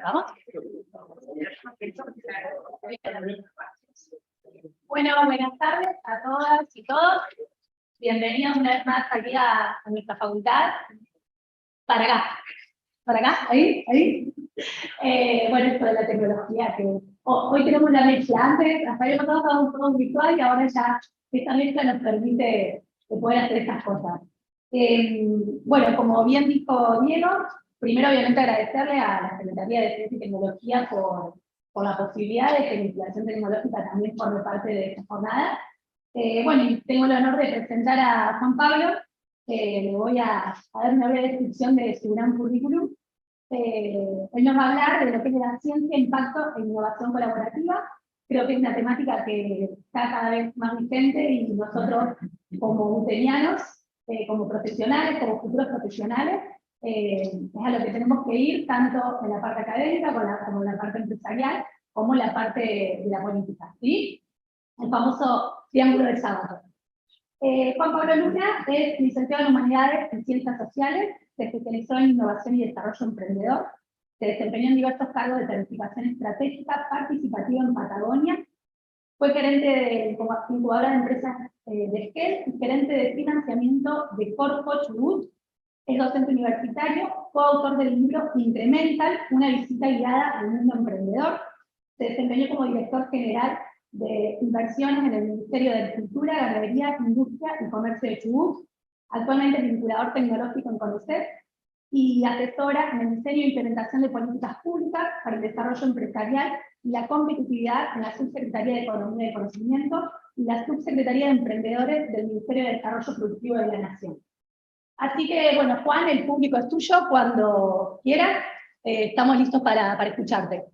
¿Vamos? Bueno, buenas tardes a todas y todos. Bienvenidos una vez más aquí a nuestra facultad. Para acá, ahí. Bueno, esto de la tecnología, que hoy tenemos la mezcla. Antes, hasta ahí nosotros estábamos todos virtual y ahora ya esta mezcla nos permite poder hacer estas cosas. Bueno, como bien dijo Diego, primero obviamente agradecerle a la Secretaría de Ciencia y Tecnología por la posibilidad de que la investigación tecnológica también forme parte de esta jornada. Bueno, y tengo el honor de presentar a Juan Pablo. Le voy a dar una breve descripción de su gran currículum. Él nos va a hablar de lo que es la ciencia, impacto e innovación colaborativa. Creo que es una temática que está cada vez más vigente y nosotros como utenianos, como profesionales, como futuros profesionales, es a lo que tenemos que ir, tanto en la parte académica como en la parte empresarial, como en la parte de la política, ¿sí? El famoso triángulo del sábado. Juan Pablo Luna es licenciado en Humanidades y Ciencias Sociales, se especializó en Innovación y Desarrollo Emprendedor, se desempeñó en diversos cargos de planificación estratégica participativa en Patagonia, fue gerente de incubadora de empresas de Esquel y gerente de financiamiento de Corfo Chubut. Es docente universitario, coautor del libro Incremental, una visita guiada al mundo emprendedor. Se desempeñó como director general de inversiones en el Ministerio de Agricultura, Ganadería, Industria y Comercio de Chubut. Actualmente es vinculador tecnológico en CONUCET y asesora en el diseño e implementación de políticas públicas para el desarrollo empresarial y la competitividad en la Subsecretaría de Economía y Conocimiento y la Subsecretaría de Emprendedores del Ministerio de Desarrollo Productivo de la Nación. Así que, bueno, Juan, el público es tuyo. Cuando quieras, estamos listos para escucharte.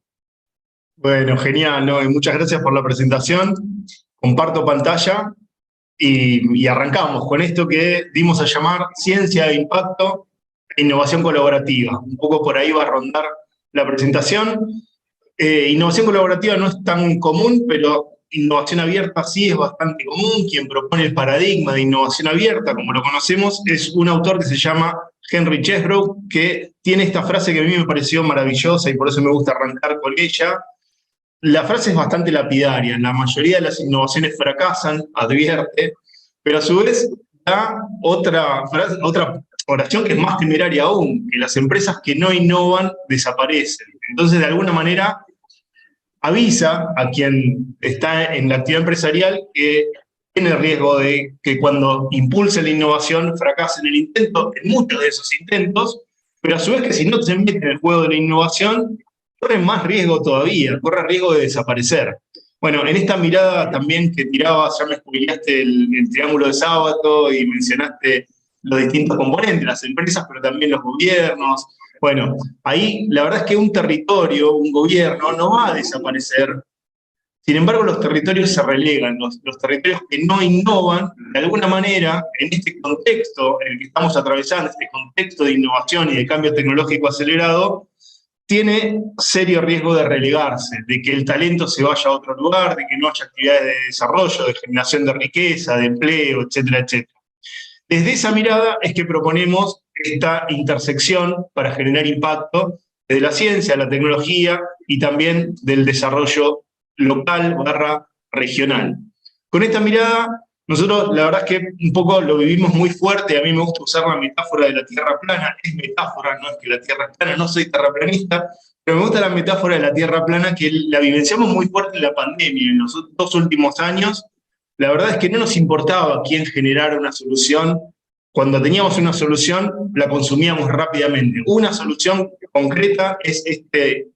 Bueno, genial, ¿no? Y muchas gracias por la presentación. Comparto pantalla y arrancamos con esto que dimos a llamar Ciencia de Impacto e Innovación Colaborativa. Un poco por ahí va a rondar la presentación. Innovación colaborativa no es tan común, pero innovación abierta sí es bastante común. Quien propone el paradigma de innovación abierta, como lo conocemos, es un autor que se llama Henry Chesbrough, que tiene esta frase que a mí me pareció maravillosa y por eso me gusta arrancar con ella. La frase es bastante lapidaria. La mayoría de las innovaciones fracasan, advierte, pero a su vez da otra oración que es más temeraria aún, que las empresas que no innovan desaparecen. Entonces, de alguna manera, avisa a quien está en la actividad empresarial que tiene riesgo de que cuando impulse la innovación fracase en el intento, en muchos de esos intentos, pero a su vez que si no se mete en el juego de la innovación, corre más riesgo todavía, corre riesgo de desaparecer. Bueno, en esta mirada también que tirabas, ya me spoileaste el triángulo de sábado y mencionaste los distintos componentes, las empresas, pero también los gobiernos. Bueno, ahí la verdad es que un territorio, un gobierno, no va a desaparecer. Sin embargo, los territorios se relegan, los territorios que no innovan, de alguna manera, en este contexto en el que estamos atravesando, este contexto de innovación y de cambio tecnológico acelerado, tiene serio riesgo de relegarse, de que el talento se vaya a otro lugar, de que no haya actividades de desarrollo, de generación de riqueza, de empleo, etcétera, etcétera. Desde esa mirada es que proponemos esta intersección para generar impacto desde la ciencia, la tecnología y también del desarrollo local / regional. Con esta mirada, nosotros la verdad es que un poco lo vivimos muy fuerte. A mí me gusta usar la metáfora de la Tierra plana. Es metáfora, no es que la Tierra es plana, no soy terraplanista, pero me gusta la metáfora de la Tierra plana que la vivenciamos muy fuerte en la pandemia. En los 2 últimos años, la verdad es que no nos importaba quién generara una solución. Cuando teníamos una solución, la consumíamos rápidamente. Una solución concreta es este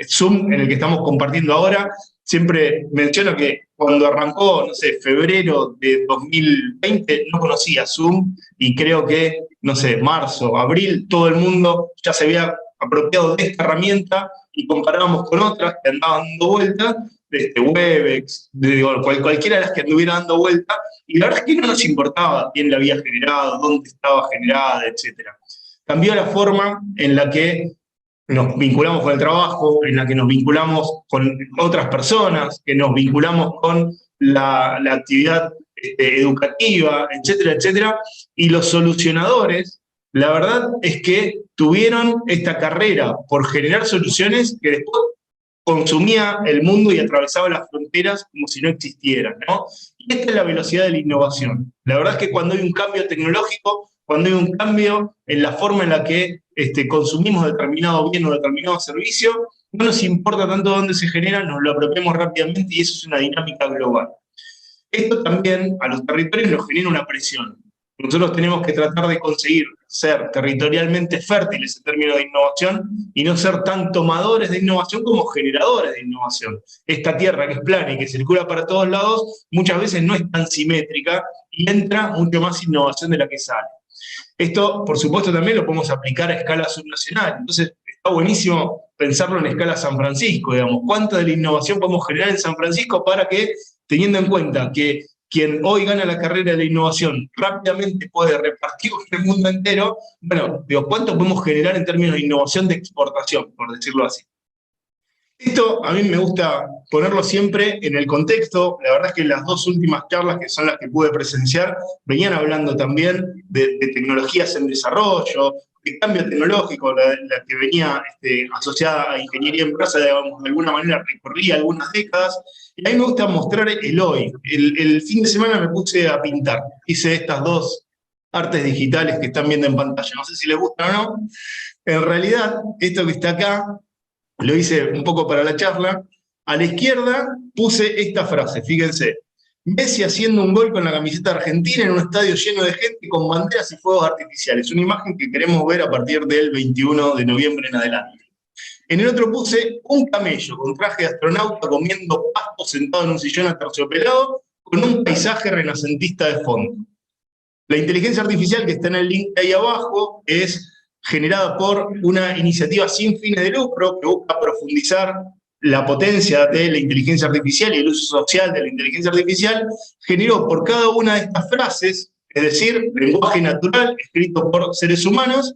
Zoom en el que estamos compartiendo ahora. Siempre menciono que cuando arrancó, no sé, febrero de 2020, no conocía Zoom y creo que, no sé, marzo, abril, todo el mundo ya se había apropiado de esta herramienta y comparábamos con otras que andaban dando vuelta, Webex, cualquiera de las que anduviera dando vuelta, y la verdad es que no nos importaba quién la había generado, dónde estaba generada, etc. Cambió la forma en la que nos vinculamos con el trabajo, en la que nos vinculamos con otras personas, que nos vinculamos con la actividad educativa, etcétera, etcétera. Y los solucionadores, la verdad es que tuvieron esta carrera por generar soluciones que después consumía el mundo y atravesaba las fronteras como si no existieran, ¿no? Y esta es la velocidad de la innovación. La verdad es que cuando hay un cambio tecnológico, cuando hay un cambio en la forma en la que consumimos determinado bien o determinado servicio, no nos importa tanto dónde se genera, nos lo apropiamos rápidamente y eso es una dinámica global. Esto también a los territorios nos genera una presión. Nosotros tenemos que tratar de conseguir ser territorialmente fértiles en términos de innovación y no ser tan tomadores de innovación como generadores de innovación. Esta tierra que es plana y que circula para todos lados muchas veces no es tan simétrica y entra mucho más innovación de la que sale. Esto, por supuesto, también lo podemos aplicar a escala subnacional. Entonces, está buenísimo pensarlo en escala San Francisco, digamos. ¿Cuánta de la innovación podemos generar en San Francisco para que, teniendo en cuenta que quien hoy gana la carrera de la innovación rápidamente puede repartir en el mundo entero, bueno, digo, ¿cuánto podemos generar en términos de innovación de exportación, por decirlo así? Esto a mí me gusta ponerlo siempre en el contexto. La verdad es que las dos últimas charlas, que son las que pude presenciar, venían hablando también de tecnologías en desarrollo, de cambio tecnológico, la que venía asociada a ingeniería en empresa, digamos, de alguna manera recorría algunas décadas. Y a mí me gusta mostrar el hoy. El fin de semana me puse a pintar. Hice estas dos artes digitales que están viendo en pantalla. No sé si les gustan o no. En realidad, esto que está acá, lo hice un poco para la charla. A la izquierda puse esta frase, fíjense. Messi haciendo un gol con la camiseta argentina en un estadio lleno de gente con banderas y fuegos artificiales. Una imagen que queremos ver a partir del 21 de noviembre en adelante. En el otro puse un camello con traje de astronauta comiendo pasto sentado en un sillón aterciopelado con un paisaje renacentista de fondo. La inteligencia artificial que está en el link ahí abajo es generada por una iniciativa sin fines de lucro que busca profundizar la potencia de la inteligencia artificial y el uso social de la inteligencia artificial, generó por cada una de estas frases, es decir, lenguaje natural escrito por seres humanos,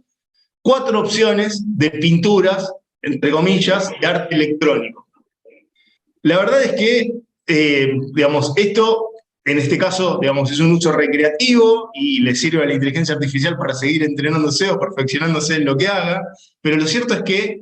4 opciones de pinturas, entre comillas, de arte electrónico. La verdad es que, digamos, esto, en este caso, digamos, es un uso recreativo y le sirve a la inteligencia artificial para seguir entrenándose o perfeccionándose en lo que haga, pero lo cierto es que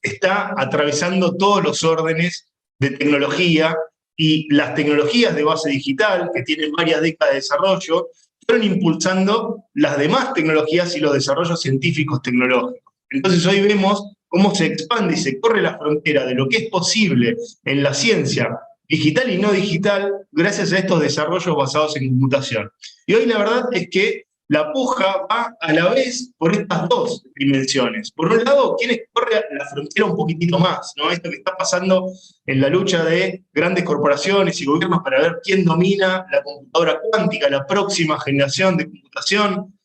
está atravesando todos los órdenes de tecnología y las tecnologías de base digital, que tienen varias décadas de desarrollo, fueron impulsando las demás tecnologías y los desarrollos científicos tecnológicos. Entonces hoy vemos cómo se expande y se corre la frontera de lo que es posible en la ciencia digital y no digital gracias a estos desarrollos basados en computación. Y hoy la verdad es que la puja va a la vez por estas dos dimensiones. Por un lado, ¿quién corre la frontera un poquitito más? ¿No? Esto que está pasando en la lucha de grandes corporaciones y gobiernos para ver quién domina la computadora cuántica, la próxima generación de computación,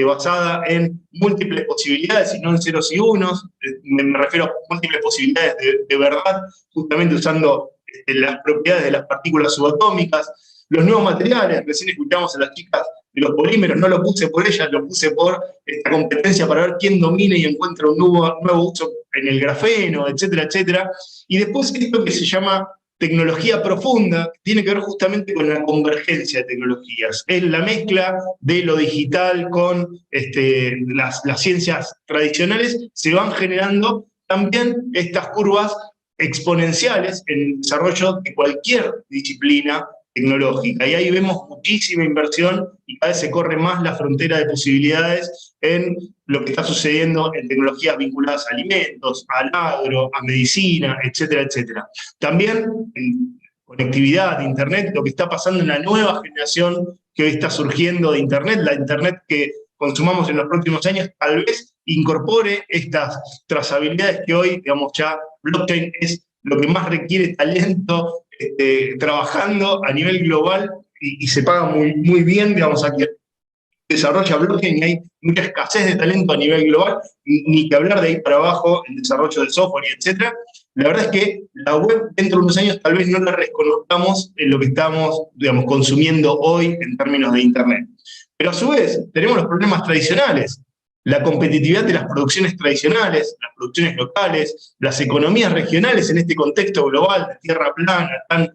basada en múltiples posibilidades y no en ceros y unos. Me refiero a múltiples posibilidades de verdad, justamente usando las propiedades de las partículas subatómicas. Los nuevos materiales, recién escuchamos a las chicas de los polímeros, no lo puse por ellas, lo puse por esta competencia para ver quién domina y encuentra un nuevo uso en el grafeno, etcétera, etcétera. Y después esto que se llama tecnología profunda, tiene que ver justamente con la convergencia de tecnologías. Es la mezcla de lo digital con las ciencias tradicionales, se van generando también estas curvas exponenciales en el desarrollo de cualquier disciplina tecnológica. Y ahí vemos muchísima inversión y cada vez se corre más la frontera de posibilidades en lo que está sucediendo en tecnologías vinculadas a alimentos, al agro, a medicina, etcétera, etcétera. También en conectividad, Internet, lo que está pasando en la nueva generación que hoy está surgiendo de Internet, la Internet que consumamos en los próximos años, tal vez incorpore estas trazabilidades que hoy, digamos, ya blockchain es lo que más requiere talento trabajando a nivel global y se paga muy, muy bien, digamos, aquí desarrolla blockchain y hay mucha escasez de talento a nivel global, ni que hablar de ahí para abajo, el desarrollo del software y etcétera. La verdad es que la web dentro de unos años tal vez no la reconozcamos en lo que estamos, digamos, consumiendo hoy en términos de Internet. Pero a su vez tenemos los problemas tradicionales, la competitividad de las producciones tradicionales, las producciones locales, las economías regionales en este contexto global de tierra plana, tan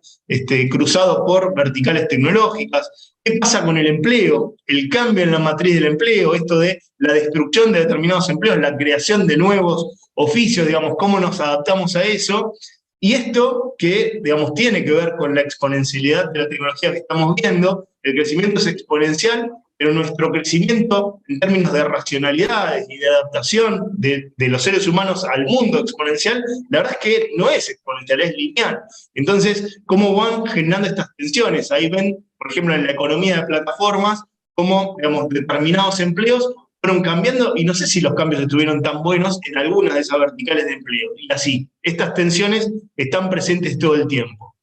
cruzado por verticales tecnológicas. ¿Qué pasa con el empleo? El cambio en la matriz del empleo, esto de la destrucción de determinados empleos, la creación de nuevos oficios, digamos, cómo nos adaptamos a eso. Y esto que, digamos, tiene que ver con la exponencialidad de la tecnología que estamos viendo, el crecimiento es exponencial, pero nuestro crecimiento en términos de racionalidades y de adaptación de los seres humanos al mundo exponencial, la verdad es que no es exponencial, es lineal. Entonces, ¿cómo van generando estas tensiones? Ahí ven, por ejemplo, en la economía de plataformas, cómo, digamos, determinados empleos fueron cambiando, y no sé si los cambios estuvieron tan buenos en algunas de esas verticales de empleo. Y así, estas tensiones están presentes todo el tiempo.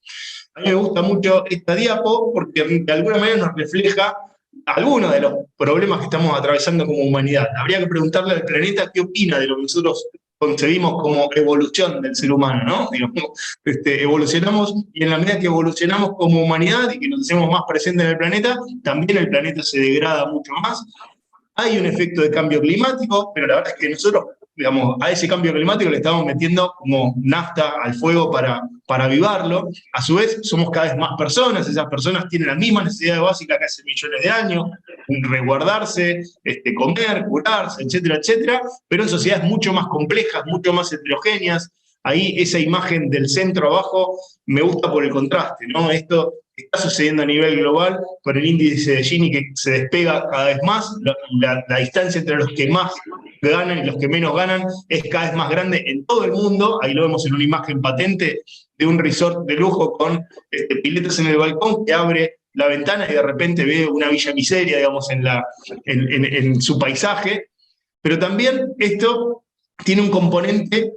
A mí me gusta mucho esta diapo porque de alguna manera nos refleja algunos de los problemas que estamos atravesando como humanidad. Habría que preguntarle al planeta qué opina de lo que nosotros concebimos como evolución del ser humano, ¿no? Digamos, evolucionamos, y en la medida que evolucionamos como humanidad y que nos hacemos más presentes en el planeta, también el planeta se degrada mucho más. Hay un efecto de cambio climático, pero la verdad es que nosotros, digamos, a ese cambio climático le estamos metiendo como nafta al fuego para avivarlo. A su vez, somos cada vez más personas, esas personas tienen las mismas necesidades básicas que hace millones de años, resguardarse, comer, curarse, etcétera, etcétera, pero en sociedades mucho más complejas, mucho más heterogéneas. Ahí esa imagen del centro abajo me gusta por el contraste, ¿no? Esto está sucediendo a nivel global con el índice de Gini que se despega cada vez más, la distancia entre los que más ganan y los que menos ganan es cada vez más grande en todo el mundo. Ahí lo vemos en una imagen patente de un resort de lujo con piletas en el balcón que abre la ventana y de repente ve una villa miseria, digamos, en su paisaje. Pero también esto tiene un componente,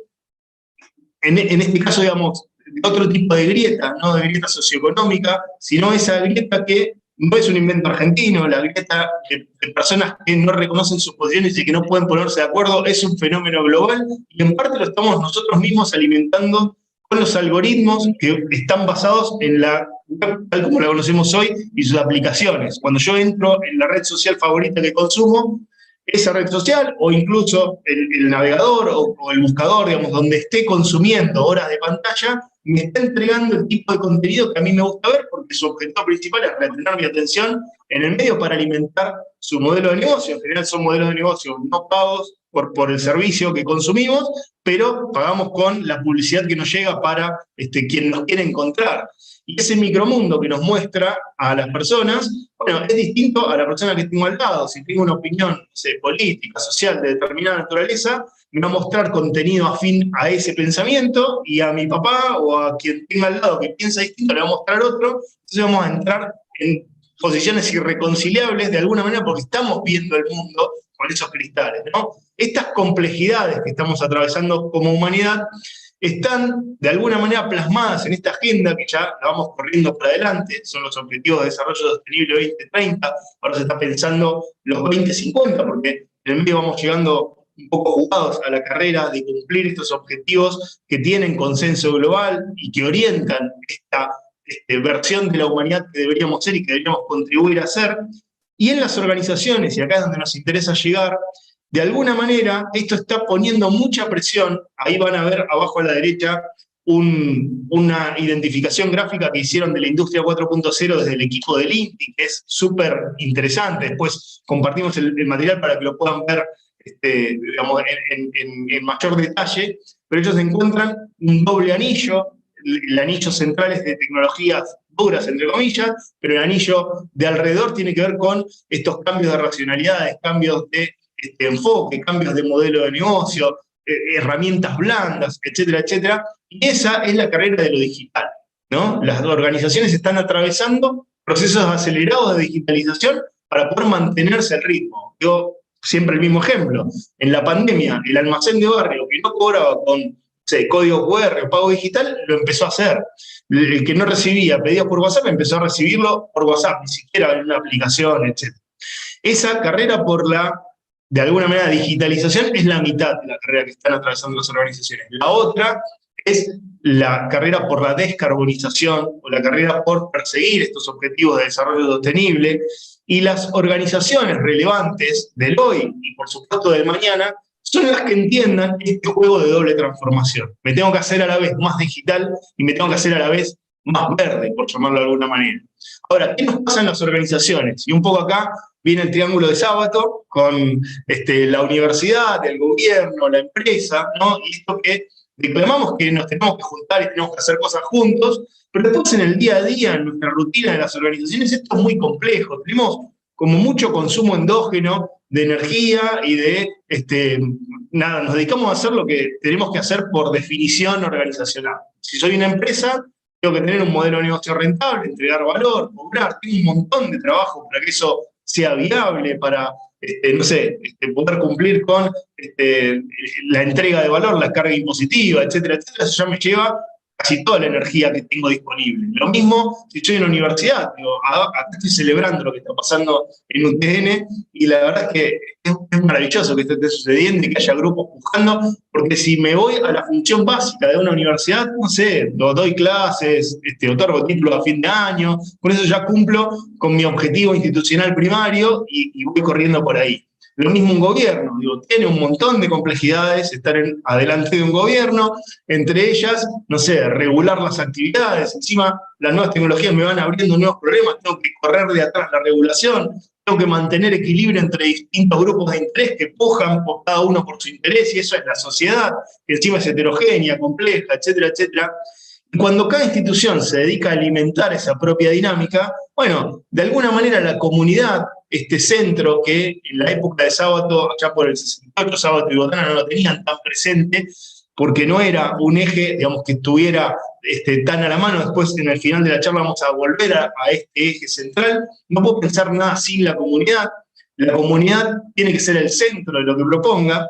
en este caso, digamos, otro tipo de grieta, no de grieta socioeconómica, sino esa grieta que no es un invento argentino, la grieta de personas que no reconocen sus posiciones y que no pueden ponerse de acuerdo, es un fenómeno global, y en parte lo estamos nosotros mismos alimentando con los algoritmos que están basados en la web tal como la conocemos hoy y sus aplicaciones. Cuando yo entro en la red social favorita que consumo, esa red social, o incluso el navegador o el buscador, digamos, donde esté consumiendo horas de pantalla, me está entregando el tipo de contenido que a mí me gusta ver, porque su objetivo principal es retener mi atención en el medio para alimentar su modelo de negocio. En general son modelos de negocio no pagos por el servicio que consumimos, pero pagamos con la publicidad que nos llega para quien nos quiere encontrar. Y ese micromundo que nos muestra a las personas, bueno, es distinto a la persona que tengo al lado. Si tengo una opinión, no sé, política, social, de determinada naturaleza, me va a mostrar contenido afín a ese pensamiento, y a mi papá o a quien tenga al lado que piensa distinto le va a mostrar otro. Entonces vamos a entrar en posiciones irreconciliables de alguna manera porque estamos viendo el mundo con esos cristales, ¿no? Estas complejidades que estamos atravesando como humanidad están de alguna manera plasmadas en esta agenda que ya la vamos corriendo para adelante, son los Objetivos de Desarrollo Sostenible 2030, ahora se está pensando los 2050, porque en el medio vamos llegando un poco jugados a la carrera de cumplir estos objetivos que tienen consenso global y que orientan esta versión de la humanidad que deberíamos ser y que deberíamos contribuir a ser. Y en las organizaciones, y acá es donde nos interesa llegar, de alguna manera esto está poniendo mucha presión. Ahí van a ver abajo a la derecha una identificación gráfica que hicieron de la industria 4.0 desde el equipo del INTI, que es súper interesante. Después compartimos el material para que lo puedan ver digamos, en mayor detalle, pero ellos encuentran un doble anillo. El anillo central es de tecnologías duras, entre comillas, pero el anillo de alrededor tiene que ver con estos cambios de racionalidades, cambios de enfoque, cambios de modelo de negocio, herramientas blandas, etcétera, etcétera. Y esa es la carrera de lo digital, ¿no? Las organizaciones están atravesando procesos acelerados de digitalización para poder mantenerse al ritmo. Yo siempre el mismo ejemplo. En la pandemia, el almacén de barrio que no cobraba con código QR o pago digital, lo empezó a hacer. El que no recibía pedidos por WhatsApp empezó a recibirlo por WhatsApp, ni siquiera en una aplicación, etc. Esa carrera por la, de alguna manera, digitalización es la mitad de la carrera que están atravesando las organizaciones. La otra es la carrera por la descarbonización o la carrera por perseguir estos objetivos de desarrollo sostenible, y las organizaciones relevantes del hoy y por supuesto del mañana son las que entiendan este juego de doble transformación. Me tengo que hacer a la vez más digital y me tengo que hacer a la vez más verde, por llamarlo de alguna manera. Ahora, ¿qué nos pasa en las organizaciones? Y un poco acá viene el triángulo de Sábato con la universidad, el gobierno, la empresa, ¿no? Y esto que reclamamos que nos tenemos que juntar y tenemos que hacer cosas juntos, pero después en el día a día, en nuestra rutina de las organizaciones, esto es muy complejo. Tenemos como mucho consumo endógeno de energía y nada, nos dedicamos a hacer lo que tenemos que hacer por definición organizacional. Si soy una empresa, tengo que tener un modelo de negocio rentable, entregar valor, cobrar, tengo un montón de trabajo para que eso sea viable, para, no sé, poder cumplir con la entrega de valor, la carga impositiva, etcétera, etcétera. Eso ya me lleva casi toda la energía que tengo disponible. Lo mismo si estoy en la universidad, digo, acá estoy celebrando lo que está pasando en UTN, y la verdad es que es maravilloso que esto esté sucediendo y que haya grupos buscando, porque si me voy a la función básica de una universidad, no sé, doy clases, otorgo títulos a fin de año, con eso ya cumplo con mi objetivo institucional primario y voy corriendo por ahí. Lo mismo un gobierno, digo, tiene un montón de complejidades estar adelante de un gobierno, entre ellas, no sé, regular las actividades, encima las nuevas tecnologías me van abriendo nuevos problemas, tengo que correr de atrás la regulación, tengo que mantener equilibrio entre distintos grupos de interés que pujan por cada uno por su interés, y eso es la sociedad, que encima es heterogénea, compleja, etcétera, etcétera. Y cuando cada institución se dedica a alimentar esa propia dinámica, bueno, de alguna manera la comunidad, este centro que en la época de Sábato, allá por el 68, Sábato y Botana no lo tenían tan presente, porque no era un eje, digamos, que estuviera tan a la mano. Después, en el final de la charla, vamos a volver a este eje central. No puedo pensar nada sin la comunidad. La comunidad tiene que ser el centro de lo que proponga.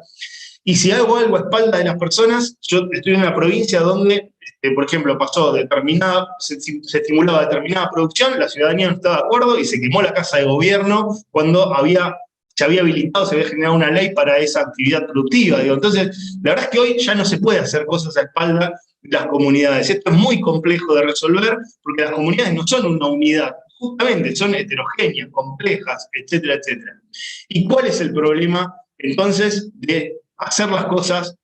Y si hago algo a espaldas de las personas, yo estoy en una provincia donde, por ejemplo, se estimulaba determinada producción, la ciudadanía no estaba de acuerdo y se quemó la casa de gobierno cuando se había habilitado, se había generado una ley para esa actividad productiva. Digo. Entonces, la verdad es que hoy ya no se puede hacer cosas a espaldas de las comunidades. Esto es muy complejo de resolver porque las comunidades no son una unidad, justamente son heterogéneas, complejas, etcétera, etcétera. ¿Y cuál es el problema, entonces, de hacer las cosas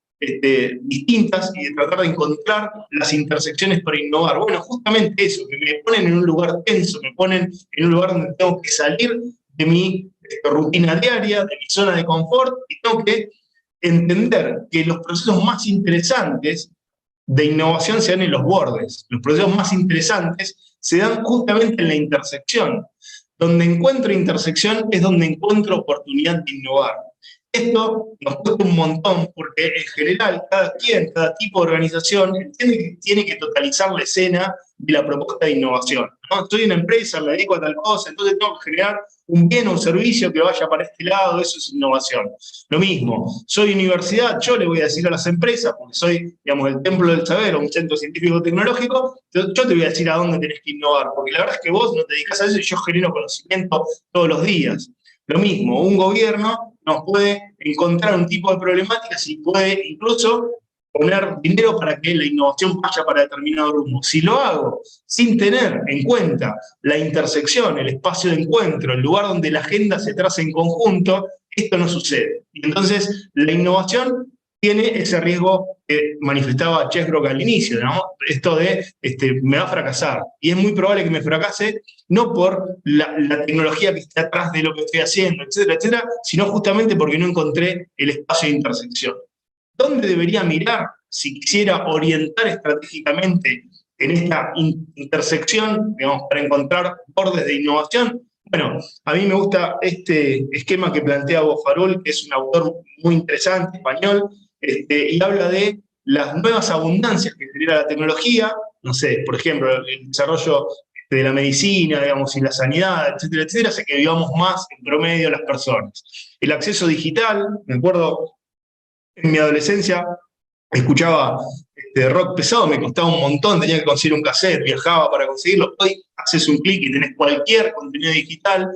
distintas y de tratar de encontrar las intersecciones para innovar? Bueno, justamente eso, que me ponen en un lugar tenso, me ponen en un lugar donde tengo que salir de mi rutina diaria, de mi zona de confort, y tengo que entender que los procesos más interesantes de innovación se dan en los bordes. Los procesos más interesantes se dan justamente en la intersección. Donde encuentro intersección es donde encuentro oportunidad de innovar. Esto nos cuesta un montón porque en general cada tipo de organización entiende que tiene que totalizar la escena de la propuesta de innovación, ¿no? Estoy en una empresa, me dedico a tal cosa, entonces tengo que generar un bien o un servicio que vaya para este lado, eso es innovación. Lo mismo, soy universidad, yo le voy a decir a las empresas, porque soy, digamos, el templo del saber o un centro científico tecnológico, yo te voy a decir a dónde tenés que innovar, porque la verdad es que vos no te dedicás a eso y yo genero conocimiento todos los días. Lo mismo, un gobierno nos puede encontrar un tipo de problemáticas y puede incluso poner dinero para que la innovación vaya para determinado rumbo. Si lo hago sin tener en cuenta la intersección, el espacio de encuentro, el lugar donde la agenda se traza en conjunto, esto no sucede. Y entonces la innovación tiene ese riesgo que manifestaba Chesbrough al inicio, ¿no? Esto de me va a fracasar. Y es muy probable que me fracase, no por la tecnología que está atrás de lo que estoy haciendo, etcétera, etcétera, sino justamente porque no encontré el espacio de intersección. ¿Dónde debería mirar si quisiera orientar estratégicamente en esta intersección, digamos, para encontrar bordes de innovación? Bueno, a mí me gusta este esquema que plantea Bofarull, que es un autor muy interesante, español, y habla de las nuevas abundancias que genera la tecnología, no sé, por ejemplo, el desarrollo de la medicina, digamos, y la sanidad, etcétera, etcétera, hace que vivamos más en promedio las personas. El acceso digital, me acuerdo, en mi adolescencia escuchaba rock pesado, me costaba un montón, tenía que conseguir un cassette, viajaba para conseguirlo. Hoy haces un clic y tenés cualquier contenido digital.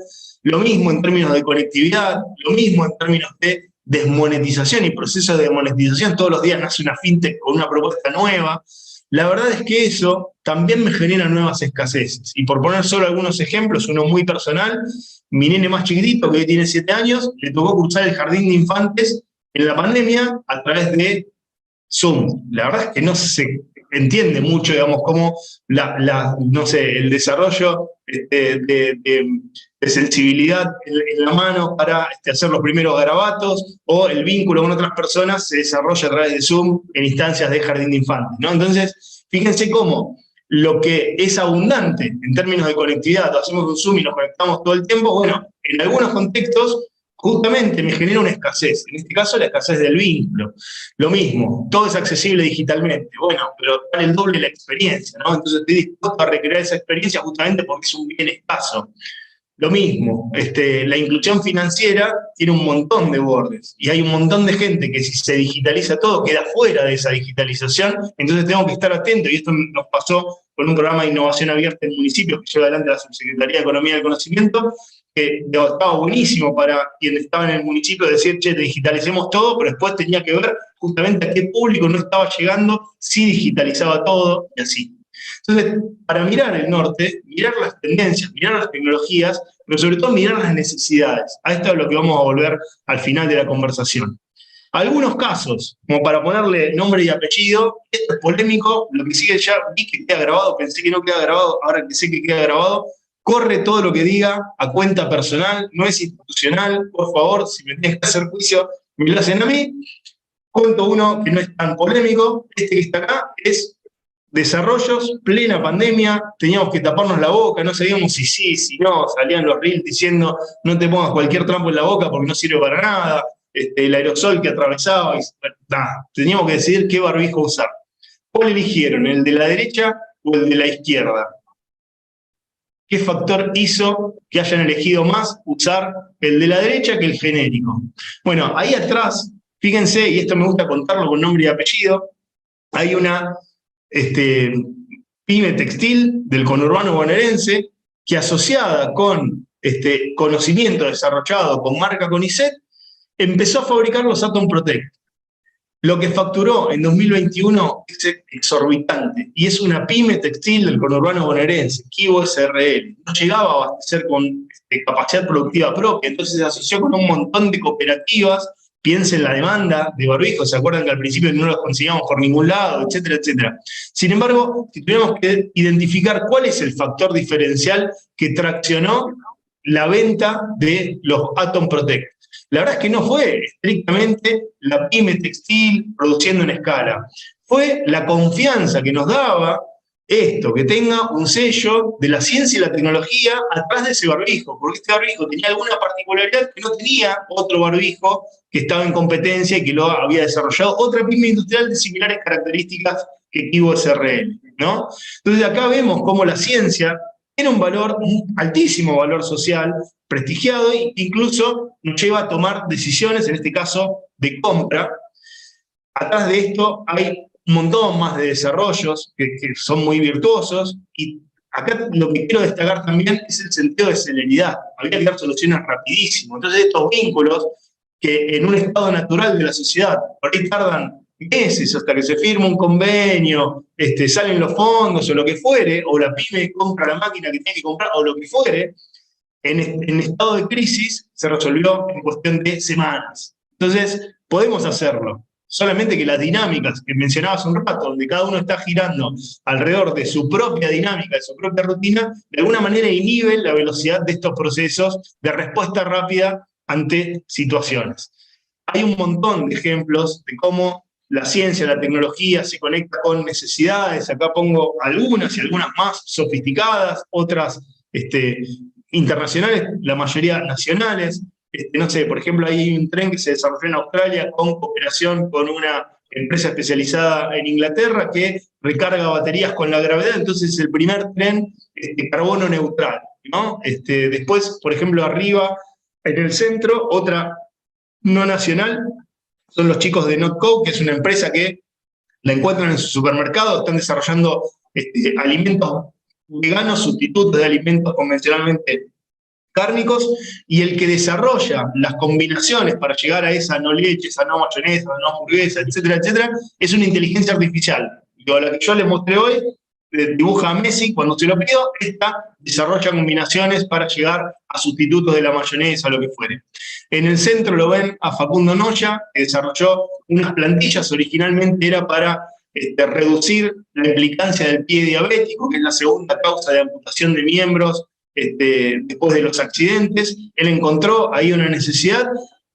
Lo mismo en términos de conectividad, lo mismo en términos de desmonetización y proceso de monetización. Todos los días nace una fintech con una propuesta nueva. La verdad es que eso también me genera nuevas escaseces. Y por poner solo algunos ejemplos, uno muy personal, mi nene más chiquitito, que hoy tiene 7 años, le tocó cursar el jardín de infantes en la pandemia a través de Zoom. La verdad es que no se entiende mucho, digamos, cómo no sé, el desarrollo de sensibilidad en la mano para hacer los primeros garabatos o el vínculo con otras personas se desarrolla a través de Zoom en instancias de jardín de infantes, ¿no? Entonces, fíjense cómo lo que es abundante en términos de conectividad, hacemos un Zoom y nos conectamos todo el tiempo, bueno, en algunos contextos justamente me genera una escasez, en este caso la escasez del vínculo. Lo mismo, todo es accesible digitalmente, bueno, pero vale el doble la experiencia, ¿no? Entonces estoy dispuesto a recrear esa experiencia justamente porque es un bien escaso. Lo mismo, la inclusión financiera tiene un montón de bordes y hay un montón de gente que si se digitaliza todo queda fuera de esa digitalización, entonces tengo que estar atento y esto nos pasó con un programa de innovación abierta en municipios que lleva adelante la Subsecretaría de Economía y del Conocimiento, que estaba buenísimo para quienes estaban en el municipio decir, che, digitalicemos todo, pero después tenía que ver justamente a qué público no estaba llegando, si digitalizaba todo y así. Entonces, para mirar el norte, mirar las tendencias, mirar las tecnologías, pero sobre todo mirar las necesidades. A esto es lo que vamos a volver al final de la conversación. Algunos casos, como para ponerle nombre y apellido, esto es polémico, lo que sigue ya vi que queda grabado, pensé que no queda grabado, ahora que sé que queda grabado, corre todo lo que diga a cuenta personal, no es institucional, por favor, si me tienes que hacer juicio, me lo hacen a mí. Cuento uno que no es tan polémico, este que está acá es desarrollos, plena pandemia, teníamos que taparnos la boca, no sabíamos si sí, si no, salían los reels diciendo no te pongas cualquier trampo en la boca porque no sirve para nada, el aerosol que atravesaba, y, nada, teníamos que decidir qué barbijo usar. ¿Cuál eligieron, el de la derecha o el de la izquierda? ¿Qué factor hizo que hayan elegido más usar el de la derecha que el genérico? Bueno, ahí atrás, fíjense, y esto me gusta contarlo con nombre y apellido, hay una pyme textil del conurbano bonaerense que asociada con conocimiento desarrollado con marca CONICET, empezó a fabricar los Atom Protect. Lo que facturó en 2021 es exorbitante y es una pyme textil del conurbano bonaerense, Kibo SRL. No llegaba a abastecer con capacidad productiva propia, entonces se asoció con un montón de cooperativas. Piensen en la demanda de barbijos, ¿se acuerdan que al principio no los conseguíamos por ningún lado, etcétera, etcétera? Sin embargo, si tuviéramos que identificar cuál es el factor diferencial que traccionó la venta de los Atom Protect, la verdad es que no fue estrictamente la pyme textil produciendo en escala, fue la confianza que nos daba esto, que tenga un sello de la ciencia y la tecnología atrás de ese barbijo, porque este barbijo tenía alguna particularidad que no tenía otro barbijo que estaba en competencia y que lo había desarrollado otra pyme industrial de similares características que Kibo SRL, ¿no? Entonces acá vemos cómo la ciencia tiene un valor, un altísimo valor social, prestigiado e incluso nos lleva a tomar decisiones, en este caso de compra. Atrás de esto hay un montón más de desarrollos que son muy virtuosos y acá lo que quiero destacar también es el sentido de celeridad. Había que dar soluciones rapidísimo. Entonces estos vínculos que en un estado natural de la sociedad por ahí tardan meses hasta que se firma un convenio, salen los fondos o lo que fuere, o la pyme compra la máquina que tiene que comprar o lo que fuere, en estado de crisis se resolvió en cuestión de semanas. Entonces, podemos hacerlo. Solamente que las dinámicas que mencionaba hace un rato, donde cada uno está girando alrededor de su propia dinámica, de su propia rutina, de alguna manera inhiben la velocidad de estos procesos de respuesta rápida ante situaciones. Hay un montón de ejemplos de cómo la ciencia, la tecnología se conecta con necesidades. Acá pongo algunas y algunas más sofisticadas, otras internacionales, la mayoría nacionales. No sé, por ejemplo, hay un tren que se desarrolló en Australia con cooperación con una empresa especializada en Inglaterra que recarga baterías con la gravedad, entonces es el primer tren carbono neutral, ¿no? Después, por ejemplo, arriba, en el centro, otra no nacional, son los chicos de Notco, que es una empresa que la encuentran en su supermercado, están desarrollando alimentos veganos sustitutos de alimentos convencionalmente cárnicos, y el que desarrolla las combinaciones para llegar a esa no leche, esa no mayonesa, no hamburguesa, etcétera, etcétera, es una inteligencia artificial. Digo, la que yo les mostré hoy, dibuja a Messi cuando se lo pidió, esta desarrolla combinaciones para llegar a sustitutos de la mayonesa o lo que fuere. En el centro lo ven a Facundo Noya, que desarrolló unas plantillas, originalmente era para reducir la implicancia del pie diabético, que es la segunda causa de amputación de miembros después de los accidentes. Él encontró ahí una necesidad,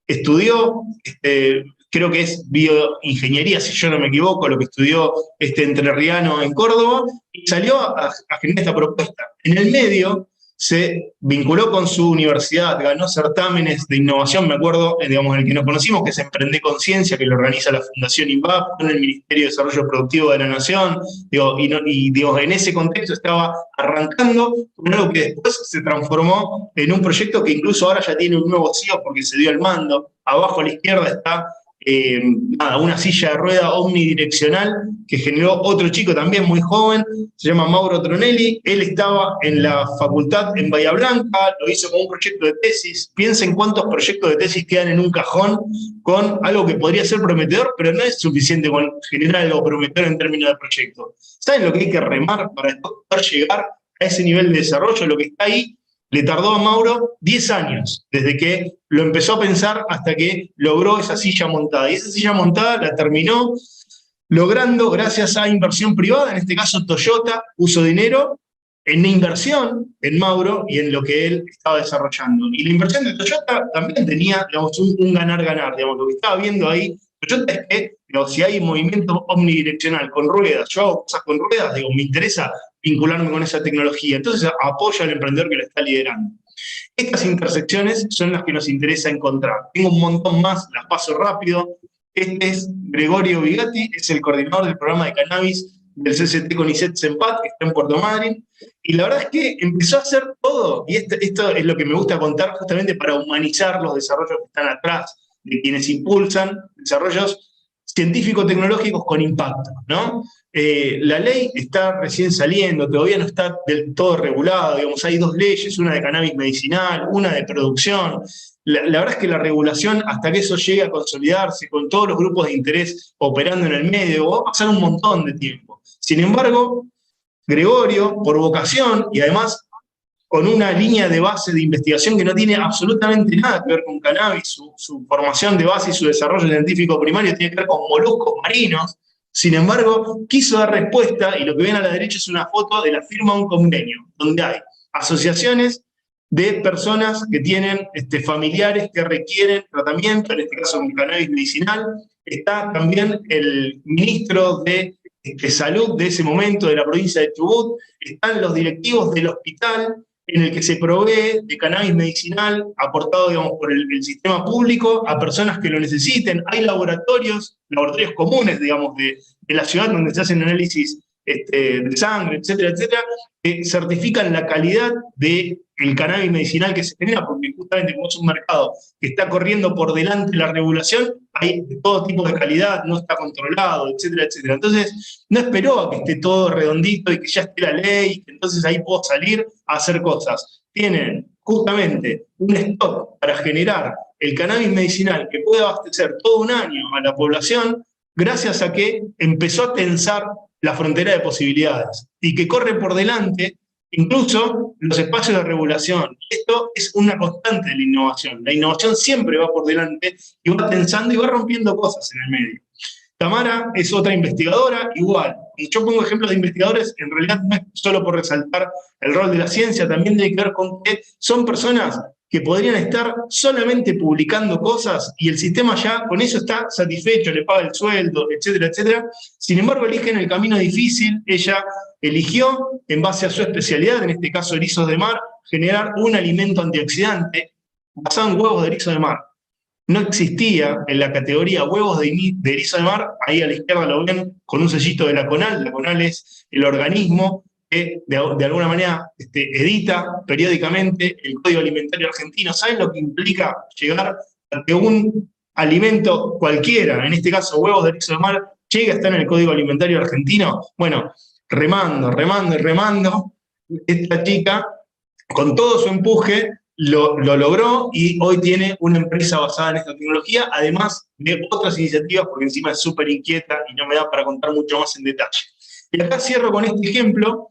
estudió, creo que es bioingeniería, si yo no me equivoco, lo que estudió entrerriano en Córdoba, y salió a generar esta propuesta. En el medio se vinculó con su universidad, ganó certámenes de innovación, me acuerdo, digamos, el que nos conocimos, que es Emprende Conciencia, que lo organiza la Fundación INVAP, en el Ministerio de Desarrollo Productivo de la Nación, digo, digo, en ese contexto estaba arrancando con algo que después se transformó en un proyecto que incluso ahora ya tiene un nuevo CEO porque se dio el mando. Abajo a la izquierda está una silla de rueda omnidireccional que generó otro chico también muy joven, se llama Mauro Tronelli. Él estaba en la facultad en Bahía Blanca, lo hizo como un proyecto de tesis. Piensen cuántos proyectos de tesis quedan en un cajón con algo que podría ser prometedor, pero no es suficiente con generar algo prometedor en términos de proyecto. ¿Saben lo que hay que remar para poder llegar a ese nivel de desarrollo? Lo que está ahí le tardó a Mauro 10 años, desde que lo empezó a pensar hasta que logró esa silla montada. Y esa silla montada la terminó logrando gracias a inversión privada, en este caso Toyota puso dinero en inversión en Mauro y en lo que él estaba desarrollando. Y la inversión de Toyota también tenía, digamos, un ganar-ganar. Digamos, lo que estaba viendo ahí, Toyota es que, digamos, si hay movimiento omnidireccional con ruedas, yo hago cosas con ruedas, digo, me interesa vincularme con esa tecnología. Entonces apoya al emprendedor que lo está liderando. Estas intersecciones son las que nos interesa encontrar. Tengo un montón más, las paso rápido. Este es Gregorio Vigatti, es el coordinador del programa de cannabis del CCT CONICET CEMPAT, que está en Puerto Madryn. Y la verdad es que empezó a hacer todo, y esto es lo que me gusta contar justamente para humanizar los desarrollos que están atrás de quienes impulsan desarrollos científico-tecnológicos con impacto, ¿no? La ley está recién saliendo, todavía no está del todo regulada, digamos, hay dos leyes, una de cannabis medicinal, una de producción. La verdad es que la regulación, hasta que eso llegue a consolidarse con todos los grupos de interés operando en el medio, va a pasar un montón de tiempo. Sin embargo, Gregorio, por vocación y además con una línea de base de investigación que no tiene absolutamente nada que ver con cannabis, su formación de base y su desarrollo científico primario tiene que ver con moluscos marinos. Sin embargo, quiso dar respuesta, y lo que ven a la derecha es una foto de la firma de un convenio, donde hay asociaciones de personas que tienen familiares que requieren tratamiento, en este caso con cannabis medicinal. Está también el ministro de Salud de ese momento de la provincia de Chubut, están los directivos del hospital en el que se provee de cannabis medicinal aportado, digamos, por el sistema público a personas que lo necesiten. Hay laboratorios comunes, digamos, de la ciudad donde se hacen análisis de sangre, etcétera, etcétera, que certifican la calidad del cannabis medicinal que se genera, porque justamente como es un mercado que está corriendo por delante la regulación, hay de todo tipo de calidad, no está controlado, etcétera, etcétera. Entonces, no esperó a que esté todo redondito y que ya esté la ley, que entonces ahí puedo salir a hacer cosas. Tienen justamente un stock para generar el cannabis medicinal que puede abastecer todo un año a la población, gracias a que empezó a tensar la frontera de posibilidades y que corre por delante incluso los espacios de regulación. Esto es una constante de la innovación. La innovación siempre va por delante y va tensando y va rompiendo cosas en el medio. Tamara es otra investigadora, igual. Y yo pongo ejemplos de investigadores, en realidad no es solo por resaltar el rol de la ciencia, también tiene que ver con que son personas que podrían estar solamente publicando cosas y el sistema ya con eso está satisfecho, le paga el sueldo, etcétera, etcétera. Sin embargo, eligen el camino difícil. Ella eligió, en base a su especialidad, en este caso erizos de mar, generar un alimento antioxidante basado en huevos de erizo de mar. No existía en la categoría huevos de erizo de mar, ahí a la izquierda lo ven con un sellito de la CONAL. La CONAL es el organismo que de alguna manera edita periódicamente el Código Alimentario Argentino. ¿Saben lo que implica llegar a que un alimento cualquiera, en este caso huevos de erizo de mar, llegue a estar en el Código Alimentario Argentino? Bueno, remando, remando y remando, esta chica, con todo su empuje, lo logró y hoy tiene una empresa basada en esta tecnología, además de otras iniciativas, porque encima es súper inquieta y no me da para contar mucho más en detalle. Y acá cierro con este ejemplo,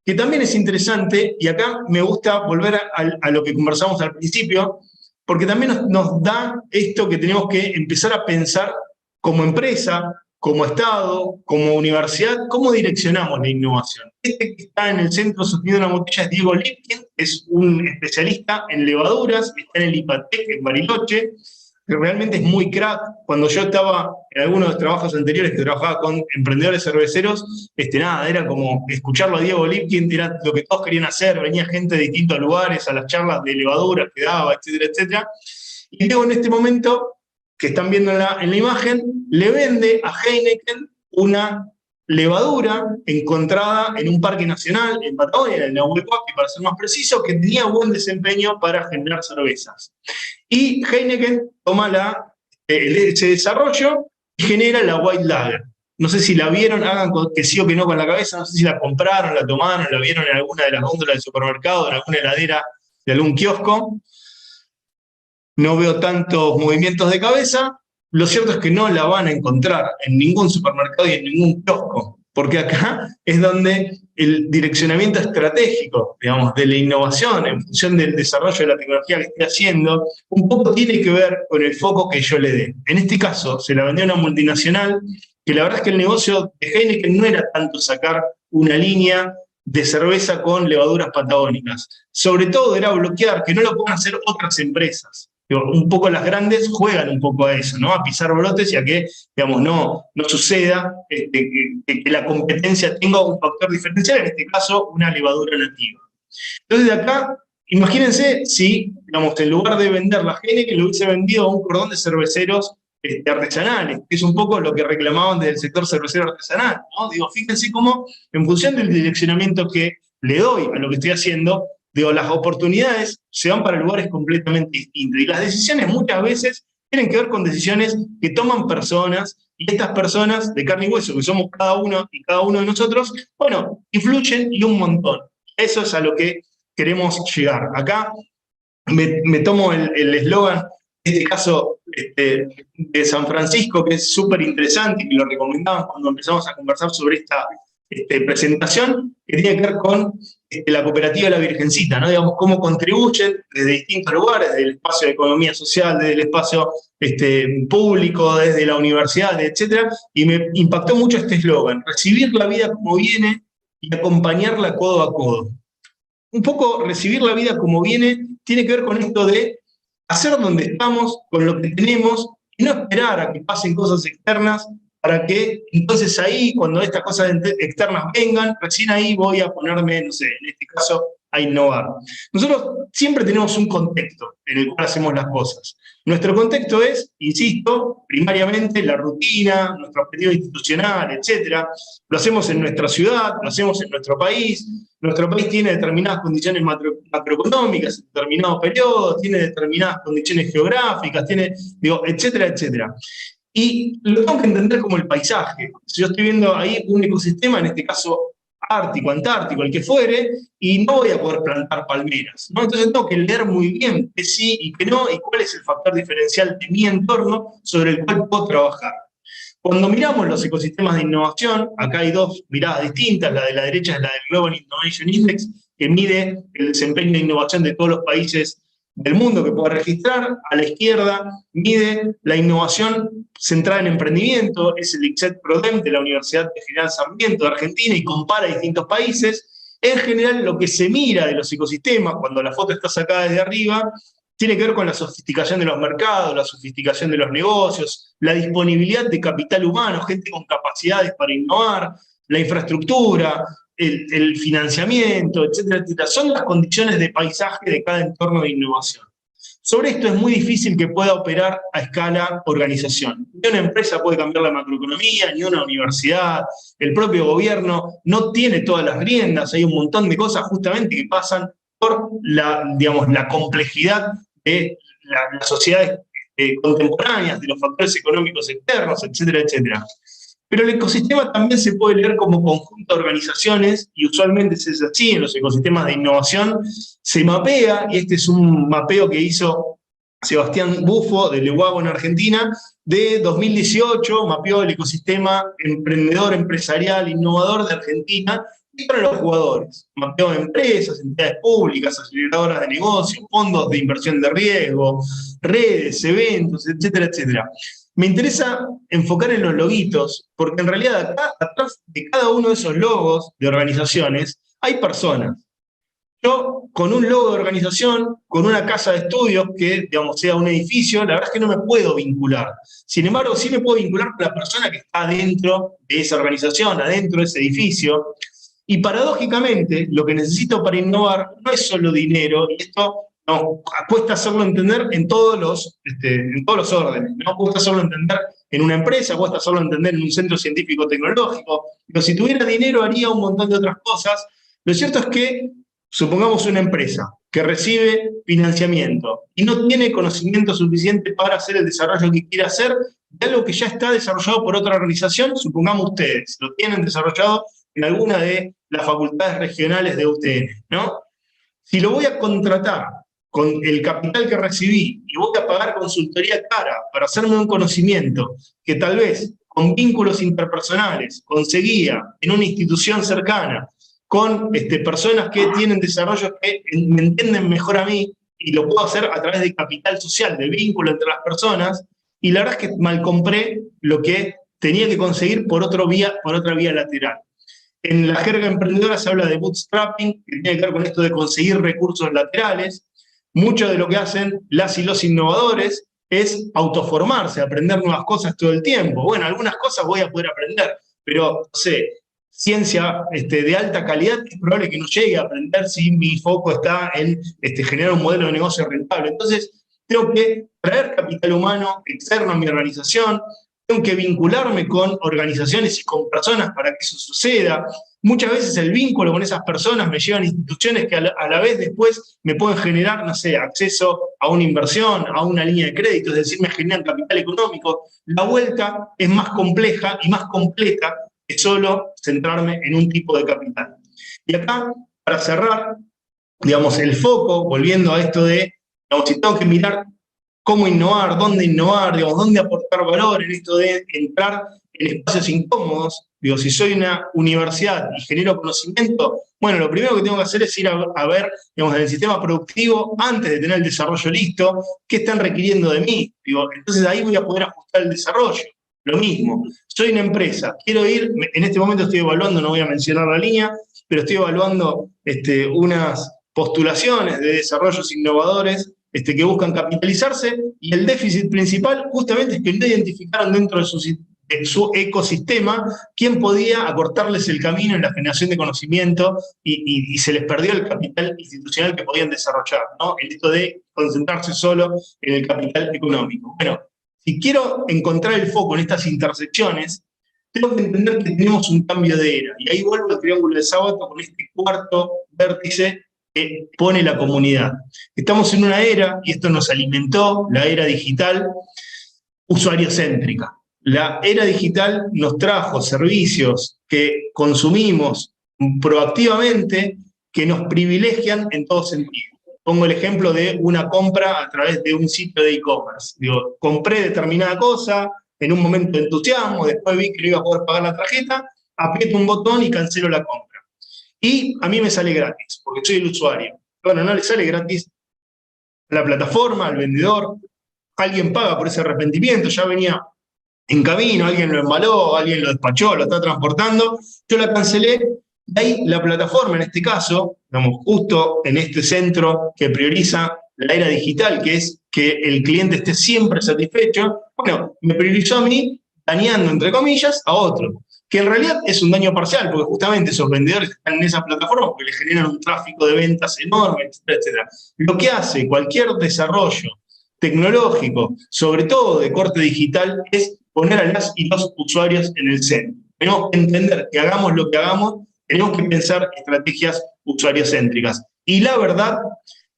que también es interesante, y acá me gusta volver a lo que conversamos al principio, porque también nos da esto que tenemos que empezar a pensar como empresa, como Estado, como universidad, cómo direccionamos la innovación. Este que está en el centro sosteniendo una botella es Diego Lipkin, es un especialista en levaduras, está en el IPATEC, en Bariloche, que realmente es muy crack. Cuando yo estaba en algunos de los trabajos anteriores que trabajaba con emprendedores cerveceros, nada, era como escucharlo a Diego Lipkin, era lo que todos querían hacer, venía gente de distintos lugares a las charlas de levaduras que daba, etcétera, etcétera. Y Diego en este momento, que están viendo en la imagen, le vende a Heineken una levadura encontrada en un parque nacional en Patagonia, en el Nahuel Huapi, para ser más preciso, que tenía buen desempeño para generar cervezas. Y Heineken toma ese desarrollo y genera la White Lager. No sé si la vieron, hagan que sí o que no con la cabeza, no sé si la compraron, la tomaron, la vieron en alguna de las góndolas del supermercado, en alguna heladera de algún kiosco. No veo tantos movimientos de cabeza. Lo cierto es que no la van a encontrar en ningún supermercado y en ningún kiosco, porque acá es donde el direccionamiento estratégico, digamos, de la innovación en función del desarrollo de la tecnología que esté haciendo, un poco tiene que ver con el foco que yo le dé. En este caso, se la vendió a una multinacional, que la verdad es que el negocio de Heineken no era tanto sacar una línea de cerveza con levaduras patagónicas. Sobre todo era bloquear que no lo puedan hacer otras empresas. Un poco las grandes juegan un poco a eso, ¿no? A pisar brotes y a que, digamos, no suceda que la competencia tenga un factor diferencial, en este caso, una levadura nativa. Entonces, de acá, imagínense si, digamos, en lugar de vender la Heineken, le hubiese vendido a un cordón de cerveceros artesanales, que es un poco lo que reclamaban desde el sector cervecero artesanal, ¿no? Digo, fíjense cómo, en función del direccionamiento que le doy a lo que estoy haciendo, digo, las oportunidades se van para lugares completamente distintos. Y las decisiones muchas veces tienen que ver con decisiones que toman personas, y estas personas de carne y hueso, que somos cada uno y cada uno de nosotros, bueno, influyen y un montón. Eso es a lo que queremos llegar. Acá me tomo el eslogan, en este caso, de San Francisco, que es súper interesante y que lo recomendaban cuando empezamos a conversar sobre esta presentación, que tiene que ver con la cooperativa de la Virgencita, ¿no? Digamos, cómo contribuyen desde distintos lugares, desde el espacio de economía social, desde el espacio público, desde la universidad, etcétera, y me impactó mucho este eslogan, recibir la vida como viene y acompañarla codo a codo. Un poco recibir la vida como viene tiene que ver con esto de hacer donde estamos, con lo que tenemos, y no esperar a que pasen cosas externas para que entonces ahí, cuando estas cosas externas vengan, recién ahí voy a ponerme, no sé, en este caso, a innovar. Nosotros siempre tenemos un contexto en el cual hacemos las cosas. Nuestro contexto es, insisto, primariamente la rutina, nuestro objetivo institucional, etc. Lo hacemos en nuestra ciudad, lo hacemos en nuestro país. Nuestro país tiene determinadas condiciones macroeconómicas en determinados periodos, tiene determinadas condiciones geográficas, tiene, digo, etcétera, etcétera. Y lo tengo que entender como el paisaje. Si yo estoy viendo ahí un ecosistema, en este caso ártico, antártico, el que fuere, y no voy a poder plantar palmeras, ¿no? Entonces tengo que leer muy bien qué sí y qué no, y cuál es el factor diferencial de mi entorno sobre el cual puedo trabajar. Cuando miramos los ecosistemas de innovación, acá hay dos miradas distintas, la de la derecha es la del Global Innovation Index, que mide el desempeño de innovación de todos los países del mundo que pueda registrar. A la izquierda mide la innovación centrada en emprendimiento, es el ICSET-PRODEM de la Universidad de General Sarmiento de Argentina y compara distintos países. En general, lo que se mira de los ecosistemas, cuando la foto está sacada desde arriba, tiene que ver con la sofisticación de los mercados, la sofisticación de los negocios, la disponibilidad de capital humano, gente con capacidades para innovar, la infraestructura, el financiamiento, etcétera, etcétera. Son las condiciones de paisaje de cada entorno de innovación. Sobre esto es muy difícil que pueda operar a escala organización. Ni una empresa puede cambiar la macroeconomía, ni una universidad, el propio gobierno no tiene todas las riendas, hay un montón de cosas justamente que pasan por la complejidad de las sociedades contemporáneas, de los factores económicos externos, etcétera, etcétera. Pero el ecosistema también se puede leer como conjunto de organizaciones, y usualmente es así, en los ecosistemas de innovación se mapea, y este es un mapeo que hizo Sebastián Bufo de Leguago en Argentina, de 2018, mapeó el ecosistema emprendedor, empresarial, innovador de Argentina, y para los jugadores. Mapeó empresas, entidades públicas, aceleradoras de negocios, fondos de inversión de riesgo, redes, eventos, etcétera, etcétera. Me interesa enfocar en los loguitos, porque en realidad acá, atrás de cada uno de esos logos de organizaciones, hay personas. Yo, con un logo de organización, con una casa de estudios que, digamos, sea un edificio, la verdad es que no me puedo vincular. Sin embargo, sí me puedo vincular con la persona que está adentro de esa organización, adentro de ese edificio. Y paradójicamente, lo que necesito para innovar no es solo dinero, y esto no, cuesta hacerlo entender en todos los órdenes. No cuesta hacerlo entender en una empresa, cuesta hacerlo entender en un centro científico tecnológico. Pero si tuviera dinero haría un montón de otras cosas. Lo cierto es que supongamos una empresa que recibe financiamiento y no tiene conocimiento suficiente para hacer el desarrollo que quiere hacer de algo que ya está desarrollado por otra organización, supongamos ustedes, lo tienen desarrollado en alguna de las facultades regionales de UTN, ¿no? Si lo voy a contratar con el capital que recibí y voy a pagar consultoría cara para hacerme un conocimiento que tal vez con vínculos interpersonales conseguía en una institución cercana, con personas que tienen desarrollos que me entienden mejor a mí, y lo puedo hacer a través de capital social, de vínculo entre las personas, y la verdad es que mal compré lo que tenía que conseguir por otra vía lateral. En la jerga emprendedora se habla de bootstrapping, que tiene que ver con esto de conseguir recursos laterales. Mucho de lo que hacen las y los innovadores es autoformarse, aprender nuevas cosas todo el tiempo. Bueno, algunas cosas voy a poder aprender, pero no sé, ciencia de alta calidad es probable que no llegue a aprender si mi foco está en generar un modelo de negocio rentable. Entonces, tengo que traer capital humano externo a mi organización, tengo que vincularme con organizaciones y con personas para que eso suceda. Muchas veces el vínculo con esas personas me llevan a instituciones que a la vez después me pueden generar, no sé, acceso a una inversión, a una línea de crédito, es decir, me generan capital económico. La vuelta es más compleja y más completa que solo centrarme en un tipo de capital. Y acá, para cerrar, digamos, el foco, volviendo a esto de, digamos, si tengo que mirar cómo innovar, digamos, dónde aportar valor en esto de entrar en espacios incómodos. Digo, si soy una universidad y genero conocimiento, bueno, lo primero que tengo que hacer es ir a ver, digamos, en el sistema productivo, antes de tener el desarrollo listo, qué están requiriendo de mí. Digo, entonces ahí voy a poder ajustar el desarrollo. Lo mismo, soy una empresa, quiero ir, en este momento estoy evaluando, no voy a mencionar la línea, pero estoy evaluando unas postulaciones de desarrollos innovadores que buscan capitalizarse, y el déficit principal justamente es que no identificaron dentro de su ecosistema quién podía acortarles el camino en la generación de conocimiento, y se les perdió el capital institucional que podían desarrollar, ¿no? En esto de concentrarse solo en el capital económico. Bueno, si quiero encontrar el foco en estas intersecciones, tengo que entender que tenemos un cambio de era, y ahí vuelvo al triángulo de Sábato con este cuarto vértice que pone la comunidad. Estamos en una era, y esto nos alimentó, la era digital, usuario-céntrica. La era digital nos trajo servicios que consumimos proactivamente, que nos privilegian en todo sentido. Pongo el ejemplo de una compra a través de un sitio de e-commerce. Digo, compré determinada cosa, en un momento de entusiasmo, después vi que no iba a poder pagar la tarjeta, aprieto un botón y cancelo la compra. Y a mí me sale gratis, porque soy el usuario. Bueno, no le sale gratis a la plataforma, al vendedor, alguien paga por ese arrepentimiento, ya venía en camino, alguien lo embaló, alguien lo despachó, lo está transportando, yo la cancelé, y ahí la plataforma, en este caso, digamos, justo en este centro que prioriza la era digital, que es que el cliente esté siempre satisfecho, bueno, me priorizó a mí, dañando, entre comillas, a otro, que en realidad es un daño parcial, porque justamente esos vendedores están en esas plataformas porque le generan un tráfico de ventas enorme, etcétera, etcétera. Lo que hace cualquier desarrollo tecnológico, sobre todo de corte digital, es poner a las y los usuarios en el centro. Tenemos que entender que hagamos lo que hagamos, tenemos que pensar estrategias usuariocéntricas. Y la verdad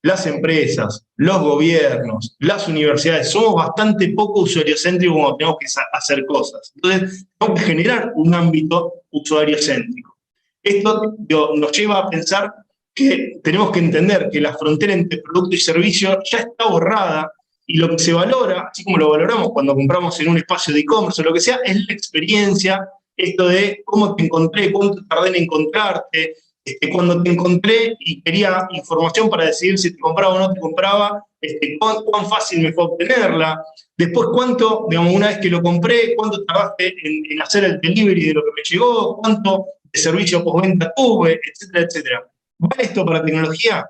las empresas, los gobiernos, las universidades, somos bastante poco usuariocéntricos cuando tenemos que hacer cosas. Entonces, tenemos que generar un ámbito usuariocéntrico. Esto nos lleva a pensar que tenemos que entender que la frontera entre producto y servicio ya está borrada y lo que se valora, así como lo valoramos cuando compramos en un espacio de e-commerce o lo que sea, es la experiencia, esto de cómo te encontré, cuánto tardé en encontrarte, cuando te encontré y quería información para decidir si te compraba o no te compraba, cuán fácil me fue obtenerla, después cuánto, digamos, una vez que lo compré, cuánto tardaste en hacer el delivery de lo que me llegó, cuánto de servicio postventa tuve, etcétera, etcétera. ¿Vale esto para tecnología?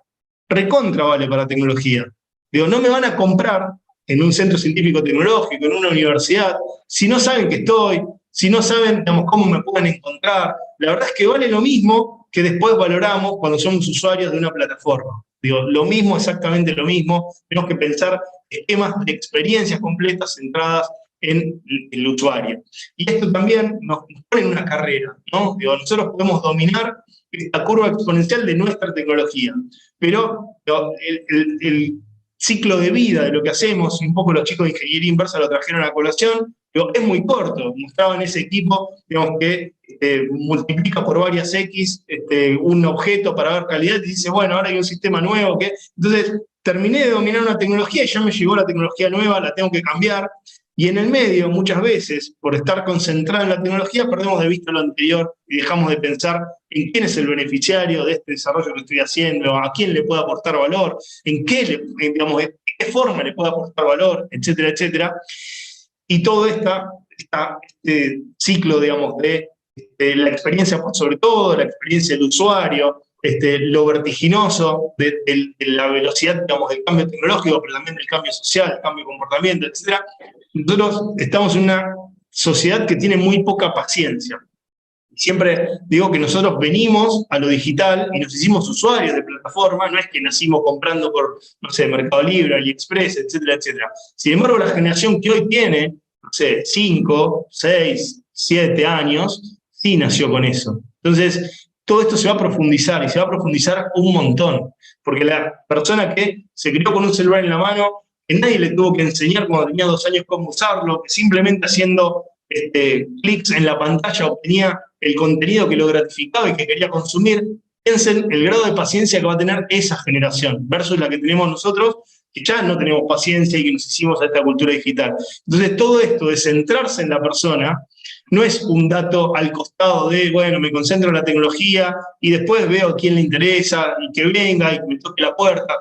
Recontra vale para tecnología. Digo, no me van a comprar en un centro científico tecnológico, en una universidad, si no saben que estoy, si no saben, digamos, cómo me pueden encontrar. La verdad es que vale lo mismo que después valoramos cuando somos usuarios de una plataforma. Digo, lo mismo, exactamente lo mismo. Tenemos que pensar esquemas de experiencias completas centradas en el usuario. Y esto también nos pone en una carrera, ¿no? Digo, nosotros podemos dominar esta curva exponencial de nuestra tecnología, pero el ciclo de vida de lo que hacemos, y un poco los chicos de ingeniería inversa lo trajeron a colación, pero es muy corto. Mostraban ese equipo, digamos, que multiplica por varias X un objeto para ver calidad y dice, bueno, ahora hay un sistema nuevo. Entonces, terminé de dominar una tecnología y ya me llegó la tecnología nueva, la tengo que cambiar. Y en el medio, muchas veces, por estar concentrado en la tecnología, perdemos de vista lo anterior y dejamos de pensar en quién es el beneficiario de este desarrollo que estoy haciendo, a quién le puedo aportar valor, en qué, digamos, de qué forma le puedo aportar valor, etcétera, etcétera. Y todo este ciclo, digamos, de la experiencia, sobre todo la experiencia del usuario, lo vertiginoso de la velocidad, digamos, del cambio tecnológico, pero también del cambio social, el cambio de comportamiento, etcétera. Nosotros estamos en una sociedad que tiene muy poca paciencia. Siempre digo que nosotros venimos a lo digital y nos hicimos usuarios de plataformas, no es que nacimos comprando por, no sé, Mercado Libre, AliExpress, etcétera, etcétera. Sin embargo, la generación que hoy tiene, no sé, 5, 6, 7 años, sí nació con eso. Entonces, todo esto se va a profundizar y se va a profundizar un montón, porque la persona que se crió con un celular en la mano, que nadie le tuvo que enseñar cuando tenía 2 años cómo usarlo, que simplemente haciendo clics en la pantalla obtenía el contenido que lo gratificaba y que quería consumir. Piensen el grado de paciencia que va a tener esa generación versus la que tenemos nosotros, que ya no tenemos paciencia y que nos hicimos a esta cultura digital. Entonces, todo esto de centrarse en la persona no es un dato al costado de, bueno, me concentro en la tecnología y después veo a quién le interesa y que venga y que me toque la puerta.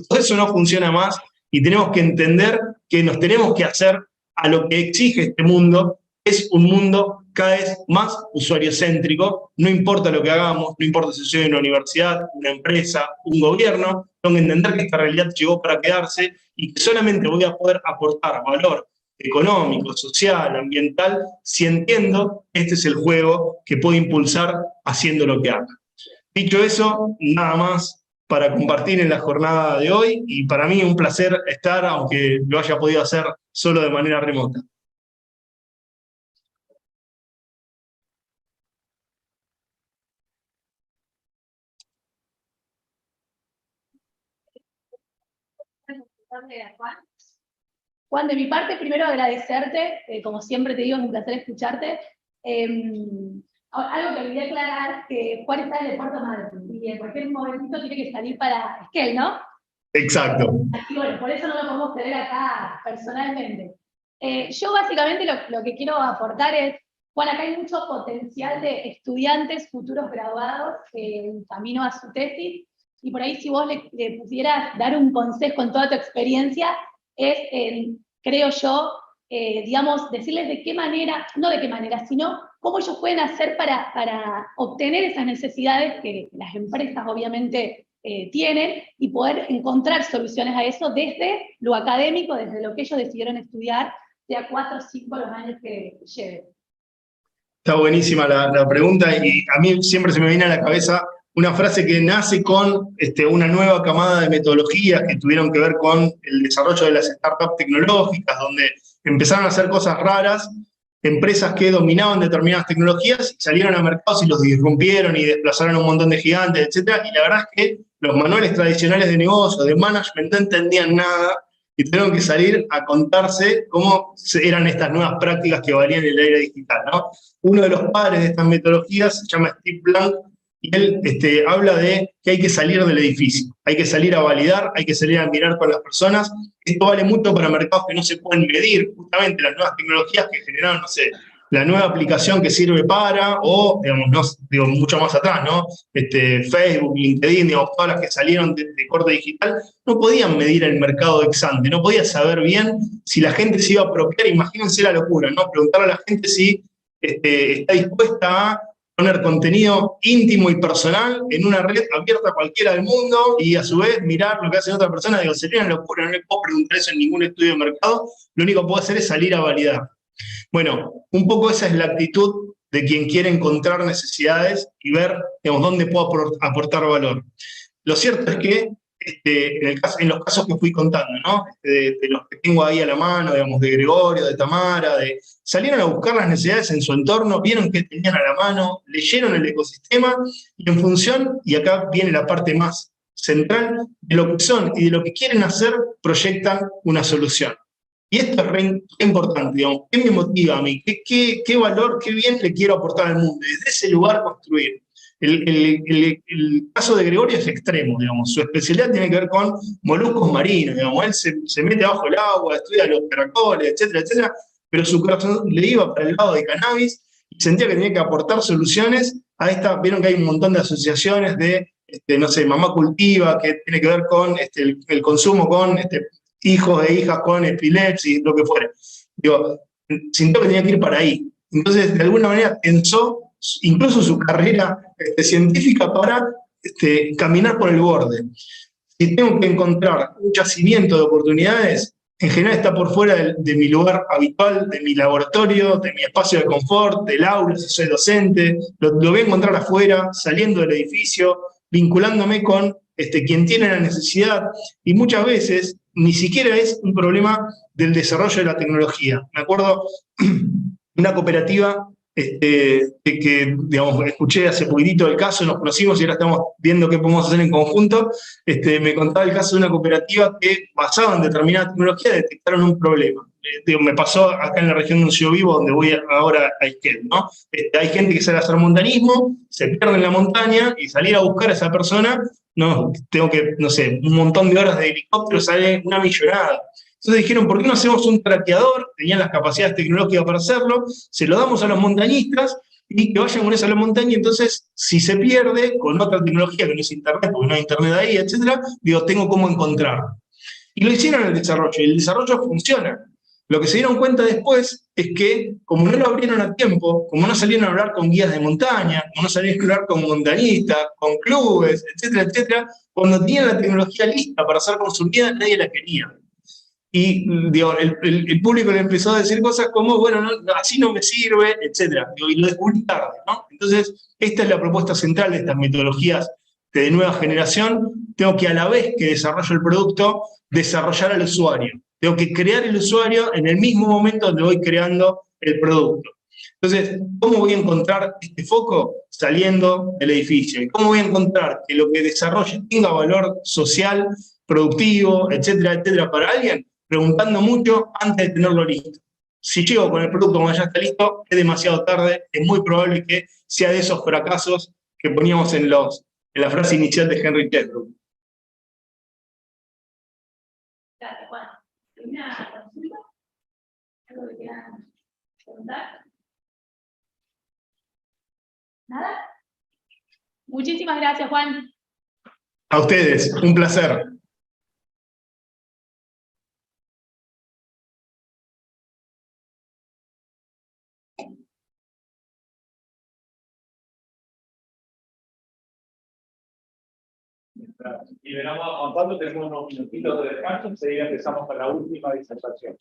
Todo eso no funciona más y tenemos que entender que nos tenemos que hacer a lo que exige este mundo. Es un mundo cada vez más usuariocéntrico, no importa lo que hagamos, no importa si soy una universidad, una empresa, un gobierno, tengo que entender que esta realidad llegó para quedarse y que solamente voy a poder aportar valor económico, social, ambiental, si entiendo que este es el juego que puedo impulsar haciendo lo que haga. Dicho eso, nada más para compartir en la jornada de hoy y para mí un placer estar, aunque lo haya podido hacer solo de manera remota. Juan, de mi parte, primero agradecerte, como siempre te digo, es un placer escucharte. Algo que olvidé aclarar, que Juan está en el Puerto Madryn y en cualquier momentito tiene que salir para Esquel, ¿no? Exacto. Así, bueno, por eso no lo podemos tener acá personalmente. Yo básicamente lo que quiero aportar es, Juan, acá hay mucho potencial de estudiantes futuros graduados en camino a su tesis, y por ahí si vos le pudieras dar un consejo con toda tu experiencia, es, creo yo, digamos, decirles de qué manera, no de qué manera, sino cómo ellos pueden hacer para obtener esas necesidades que las empresas obviamente tienen y poder encontrar soluciones a eso desde lo académico, desde lo que ellos decidieron estudiar, sea 4 o 5 los años que lleven. Está buenísima la pregunta y a mí siempre se me viene a la cabeza una frase que nace con una nueva camada de metodologías que tuvieron que ver con el desarrollo de las startups tecnológicas, donde empezaron a hacer cosas raras, empresas que dominaban determinadas tecnologías, salieron a mercados y los disrumpieron y desplazaron a un montón de gigantes, etc. Y la verdad es que los manuales tradicionales de negocio, de management, no entendían nada y tuvieron que salir a contarse cómo eran estas nuevas prácticas que valían en la era digital, ¿no? Uno de los padres de estas metodologías se llama Steve Blank, y él habla de que hay que salir del edificio, hay que salir a validar, hay que salir a mirar con las personas. Esto vale mucho para mercados que no se pueden medir, justamente las nuevas tecnologías que generaron, no sé, la nueva aplicación que sirve para, o, digamos, no, digo, mucho más atrás, ¿no? Facebook, LinkedIn, digamos, todas las que salieron de corte digital, no podían medir el mercado ex ante, no podía saber bien si la gente se iba a apropiar. Imagínense la locura, ¿no? Preguntar a la gente si está dispuesta a poner contenido íntimo y personal en una red abierta a cualquiera del mundo y a su vez mirar lo que hace otra persona. Digo, sería una locura, no le puedo preguntar eso en ningún estudio de mercado, lo único que puedo hacer es salir a validar. Bueno, un poco esa es la actitud de quien quiere encontrar necesidades y ver, digamos, dónde puedo aportar valor. Lo cierto es que en los casos que fui contando, ¿no? De los que tengo ahí a la mano, digamos, de Gregorio, de Tamara, salieron a buscar las necesidades en su entorno, vieron qué tenían a la mano, leyeron el ecosistema y en función, y acá viene la parte más central, de lo que son y de lo que quieren hacer, proyectan una solución. Y esto es re importante, digamos, ¿qué me motiva a mí? ¿Qué valor, qué bien le quiero aportar al mundo? Y desde ese lugar construir. El caso de Gregorio es extremo, digamos, su especialidad tiene que ver con moluscos marinos, digamos, él se mete bajo el agua, estudia los caracoles, etcétera, etcétera, pero su corazón le iba para el lado de cannabis y sentía que tenía que aportar soluciones a esta. Vieron que hay un montón de asociaciones de, no sé, Mamá Cultiva, que tiene que ver con el consumo con hijos e hijas con epilepsia, lo que fuera. Digo, sintió que tenía que ir para ahí. Entonces, de alguna manera, pensó incluso su carrera científica para caminar por el borde. Si tengo que encontrar un yacimiento de oportunidades, en general está por fuera de mi lugar habitual, de mi laboratorio, de mi espacio de confort, del aula, si soy docente, lo voy a encontrar afuera, saliendo del edificio, vinculándome con quien tiene la necesidad, y muchas veces ni siquiera es un problema del desarrollo de la tecnología. Me acuerdo una cooperativa que, digamos, escuché hace poquitito el caso, nos conocimos y ahora estamos viendo qué podemos hacer en conjunto. Me contaba el caso de una cooperativa que, basada en determinada tecnología, detectaron un problema. Me pasó acá en la región donde yo vivo, donde voy ahora a Esquel, ¿no? Hay gente que sale a hacer montañismo, se pierde en la montaña y salir a buscar a esa persona, no, tengo que, no sé, un montón de horas de helicóptero, sale una millonada. Entonces dijeron, ¿por qué no hacemos un traqueador? Tenían las capacidades tecnológicas para hacerlo, se lo damos a los montañistas y que vayan con eso a la montaña. Entonces, si se pierde con otra tecnología que no es internet, porque no hay internet ahí, etcétera, digo, tengo cómo encontrarlo. Y lo hicieron en el desarrollo, y el desarrollo funciona. Lo que se dieron cuenta después es que, como no lo abrieron a tiempo, como no salieron a hablar con guías de montaña, como no salieron a hablar con montañistas, con clubes, etcétera, etcétera, cuando tenían la tecnología lista para ser consumida, nadie la quería. Y digo, el público le empezó a decir cosas como, bueno, no, así no me sirve, etc. Y lo descubrí tarde, ¿no? Entonces, esta es la propuesta central de estas metodologías de nueva generación. Tengo que, a la vez que desarrollo el producto, desarrollar al usuario. Tengo que crear el usuario en el mismo momento donde voy creando el producto. Entonces, ¿cómo voy a encontrar este foco? Saliendo del edificio. ¿Y cómo voy a encontrar que lo que desarrolle tenga valor social, productivo, etcétera, etcétera, para alguien? Preguntando mucho antes de tenerlo listo. Si llego con el producto cuando ya está listo, es demasiado tarde, es muy probable que sea de esos fracasos que poníamos en la frase inicial de Henry Tesla. Gracias, Juan. ¿Una consulta? ¿Algo que quieran preguntar? ¿Nada? Muchísimas gracias, Juan. A ustedes, un placer. Liberamos a Juan Pablo, tenemos unos minutitos de descanso, enseguida empezamos con la última disertación.